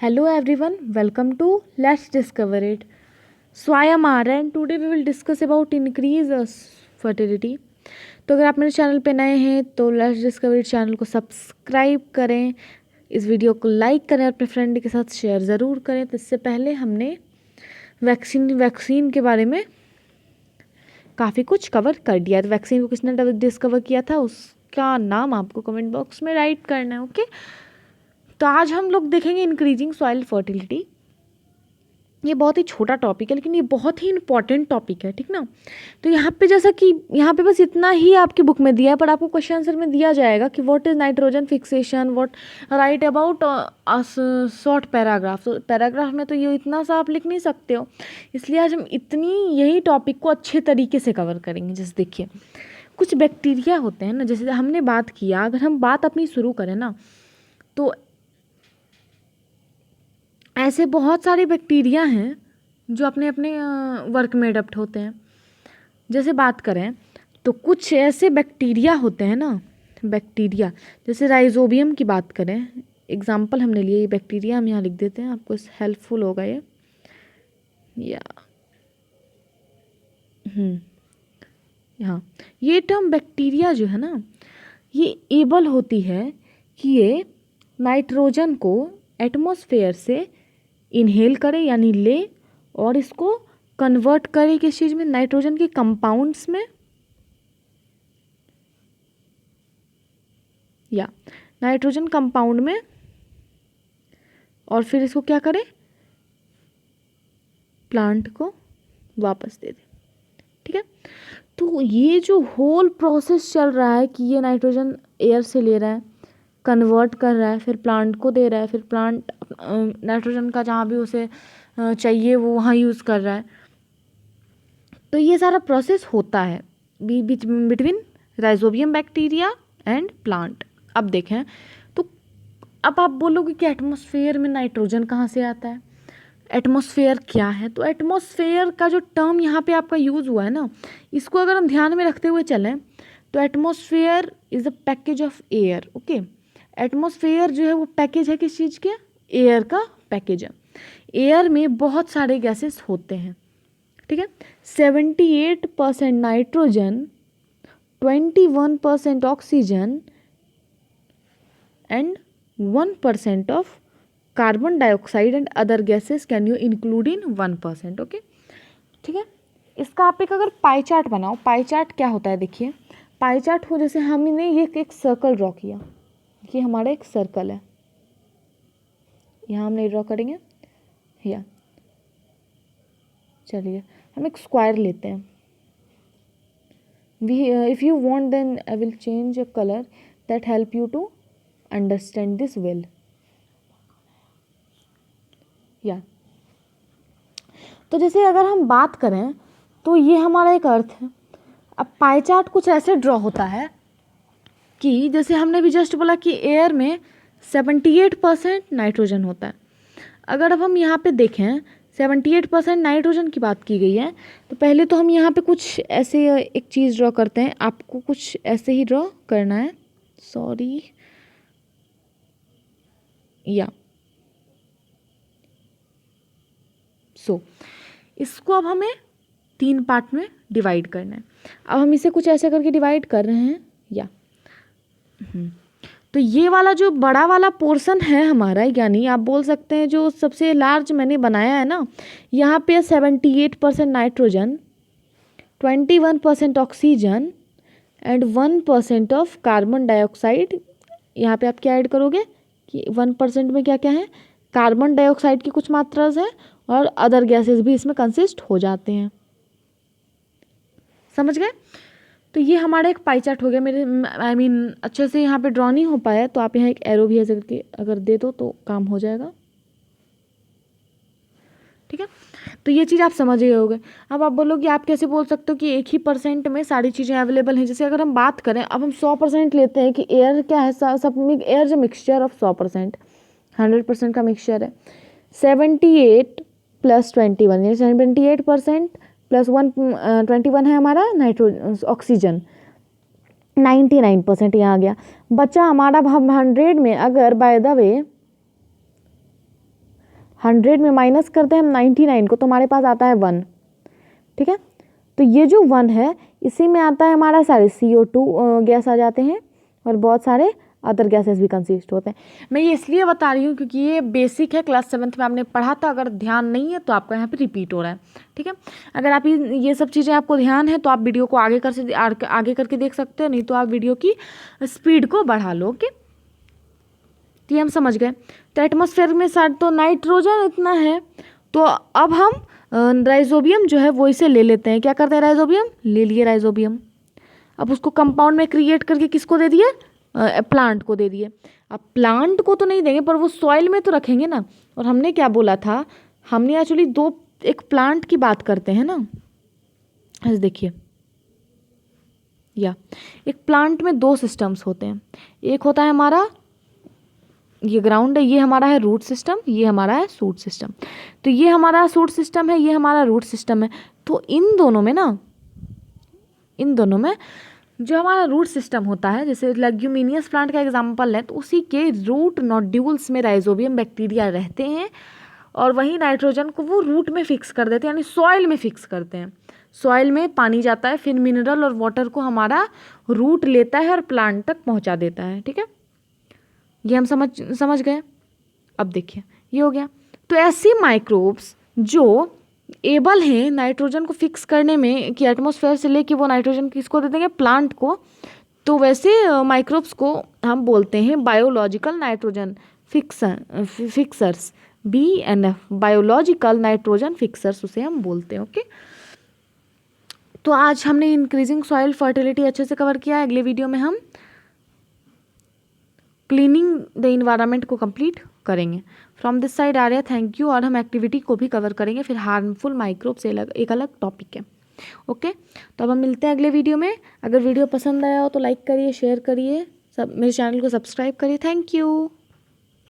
Hello everyone, welcome to Let's Discover It. So I am Ara and today we will discuss about increase fertility. तो अगर आप मेरे channel पे नए हैं तो लेट्स डिस्कवर इट चैनल को सब्सक्राइब करें, इस वीडियो को लाइक करें, अपने फ्रेंड के साथ शेयर ज़रूर करें। तो इससे पहले हमने वैक्सीन के बारे में काफ़ी कुछ कवर कर दिया। तो वैक्सीन को किसने डिस्कवर किया था उसका नाम आपको कमेंट बॉक्स में राइट करना है। ओके, तो आज हम लोग देखेंगे इंक्रीजिंग सॉइल फर्टिलिटी। ये बहुत ही छोटा टॉपिक है लेकिन ये बहुत ही इंपॉर्टेंट टॉपिक है, ठीक ना। तो यहाँ पे जैसा कि यहाँ पे बस इतना ही आपकी बुक में दिया है, पर आपको क्वेश्चन आंसर में दिया जाएगा कि what is nitrogen fixation, what right about short paragraph. तो पैराग्राफ में तो ये इतना सा आप लिख नहीं सकते हो, इसलिए आज हम इतनी यही टॉपिक को अच्छे तरीके से कवर करेंगे। जैसे देखिए कुछ बैक्टीरिया होते हैं ना, जैसे हमने बात किया, अगर हम बात अपनी शुरू करें ना तो ऐसे बहुत सारे बैक्टीरिया हैं जो अपने अपने वर्क में अडप्ट होते हैं। जैसे बात करें तो कुछ ऐसे बैक्टीरिया होते हैं ना, बैक्टीरिया जैसे राइजोबियम की बात करें, एग्जाम्पल हमने लिए, ये बैक्टीरिया हम यहाँ लिख देते हैं, आपको हेल्पफुल होगा ये। या यहाँ ये टर्म बैक्टीरिया जो है ना, ये एबल होती है कि ये नाइट्रोजन को एटमॉस्फेयर से इनहेल करे यानी ले और इसको कन्वर्ट करे किस चीज़ में, नाइट्रोजन के कंपाउंड्स में, या नाइट्रोजन कंपाउंड में, और फिर इसको क्या करे, प्लांट को वापस दे दे। ठीक है, तो ये जो होल प्रोसेस चल रहा है कि ये नाइट्रोजन एयर से ले रहा है, कन्वर्ट कर रहा है, फिर प्लांट को दे रहा है, फिर प्लांट नाइट्रोजन का जहाँ भी उसे चाहिए वो वहाँ यूज़ कर रहा है। तो ये सारा प्रोसेस होता है between rhizobium bacteria and plant. अब देखें तो अब आप बोलोगे कि एटमॉस्फेयर में नाइट्रोजन कहाँ से आता है, एटमॉस्फेयर क्या है। तो एटमॉस्फेयर का जो टर्म यहाँ पे आपका यूज़ हुआ है ना, इसको अगर हम ध्यान में रखते हुए चलें तो atmosphere is a package of air. Okay, atmosphere जो है वो पैकेज है किस चीज़ के, एयर का पैकेज है। एयर में बहुत सारे गैसेस होते हैं, ठीक है। 78% nitrogen, 21% oxygen and 1% of carbon dioxide and other gases can you include in 1%। Okay, ठीक है। इसका आप एक अगर पाई चार्ट बनाओ, पाई चार्ट क्या होता है, देखिए पाई चार्ट हो, जैसे हमने ये एक सर्कल ड्रॉ किया, ये हमारा एक सर्कल है, यहाँ हमने ड्रॉ करेंगे, या चलिए हम एक स्क्वायर लेते हैं। If you want then I will change a colour that help you to understand this well. या तो जैसे अगर हम बात करें तो ये हमारा एक अर्थ है। अब पाई चार्ट कुछ ऐसे ड्रॉ होता है कि जैसे हमने भी जस्ट बोला कि एयर में 78% नाइट्रोजन होता है। अगर अब हम यहाँ पे देखें 78% नाइट्रोजन की बात की गई है, तो पहले तो हम यहाँ पे कुछ ऐसे एक चीज़ ड्रॉ करते हैं, आपको कुछ ऐसे ही ड्रॉ करना है, सॉरी, या इसको अब हमें 3 पार्ट में डिवाइड करना है। अब हम इसे कुछ ऐसे करके डिवाइड कर रहे हैं, या तो ये वाला जो बड़ा वाला पोर्शन है हमारा, यानी आप बोल सकते हैं जो सबसे लार्ज मैंने बनाया है ना, यहाँ पे 78% nitrogen, 21% oxygen and 1% of carbon dioxide. यहाँ पे आप क्या ऐड करोगे कि 1% में क्या क्या है, कार्बन डाइऑक्साइड की कुछ मात्रा है और अदर गैसेस भी इसमें कंसिस्ट हो जाते हैं। समझ गए। तो ये हमारा एक पाई चार्ट हो गया। मेरे आई मीन अच्छे से यहाँ पे ड्रॉ नहीं हो पाया, तो आप यहाँ एक एरो भी ऐसे करके अगर दे दो तो काम हो जाएगा, ठीक है। तो ये चीज़ आप समझ गए होगे। अब आप बोलोगे आप कैसे बोल सकते हो कि 1% में सारी चीज़ें अवेलेबल हैं। जैसे अगर हम बात करें, अब हम 100% लेते हैं कि एयर क्या है, सब में एयर जो मिक्सचर ऑफ 100%, 100% का मिक्सचर है। 78 + 21 यानी 78% + 21 है हमारा नाइट्रोजन, ऑक्सीजन 99% यहाँ आ गया। बचा हमारा 100 में, अगर बाय द वे 100 में माइनस करते हैं हम 99 को तो हमारे पास आता है 1, ठीक है। तो ये जो 1 है इसी में आता है हमारा सारे CO2 गैस आ जाते हैं और बहुत सारे अदर गैसेस भी कंसिस्ट होते हैं। मैं ये इसलिए बता रही हूँ क्योंकि ये बेसिक है, क्लास 7th में आपने पढ़ा था, अगर ध्यान नहीं है तो आपका यहाँ पे रिपीट हो रहा है, ठीक है। अगर आप ये सब चीज़ें आपको ध्यान है तो आप वीडियो को आगे करके देख सकते हो, नहीं तो आप वीडियो की स्पीड को बढ़ा लो, ओके। तो ये हम समझ गए। तो एटमॉस्फेयर में तो नाइट्रोजन इतना है, तो अब हम राइजोबियम जो है वो इसे ले लेते हैं। क्या करते हैं, राइजोबियम ले लिए, राइजोबियम अब उसको कंपाउंड में क्रिएट करके किसको दे दिए, प्लांट को दे दिए। अब प्लांट को तो नहीं देंगे पर वो सॉइल में तो रखेंगे ना। और हमने क्या बोला था, हमने एक्चुअली एक प्लांट की बात करते हैं ना, ऐसे देखिए, या एक प्लांट में 2 सिस्टम्स होते हैं। एक होता है हमारा ये ग्राउंड है, ये हमारा है रूट सिस्टम, ये हमारा है शूट सिस्टम। तो ये हमारा शूट सिस्टम है, ये हमारा रूट सिस्टम है। तो इन दोनों में जो हमारा रूट सिस्टम होता है, जैसे लेग्यूमिनियस प्लांट का एग्जांपल है, तो उसी के रूट नोड्यूल्स में राइजोबियम बैक्टीरिया रहते हैं और वही नाइट्रोजन को वो रूट में फिक्स कर देते हैं, यानी सॉइल में फिक्स करते हैं। सॉइल में पानी जाता है, फिर मिनरल और वाटर को हमारा रूट लेता है और प्लांट तक पहुंचा देता है, ठीक है। ये हम समझ गए। अब देखिए ये हो गया। तो ऐसी माइक्रोब्स जो एबल हैं नाइट्रोजन को फिक्स करने में कि एटमॉस्फेयर से लेके वो नाइट्रोजन किसको दे देंगे, प्लांट को, तो वैसे माइक्रोब्स को हम बोलते हैं biological nitrogen fixers, BNF, biological nitrogen fixers उसे हम बोलते हैं, ओके। तो आज हमने इंक्रीजिंग सॉइल फर्टिलिटी अच्छे से कवर किया है। अगले वीडियो में हम क्लीनिंग द इन्वायरमेंट को कंप्लीट करेंगे। From this side Arya, thank you. और हम एक्टिविटी को भी कवर करेंगे, फिर हार्मफुल माइक्रोब से एक अलग टॉपिक है, ओके। तो अब हम मिलते हैं अगले वीडियो में। अगर वीडियो पसंद आया हो तो लाइक करिए, शेयर करिए, मेरे चैनल को सब्सक्राइब करिए। Thank you.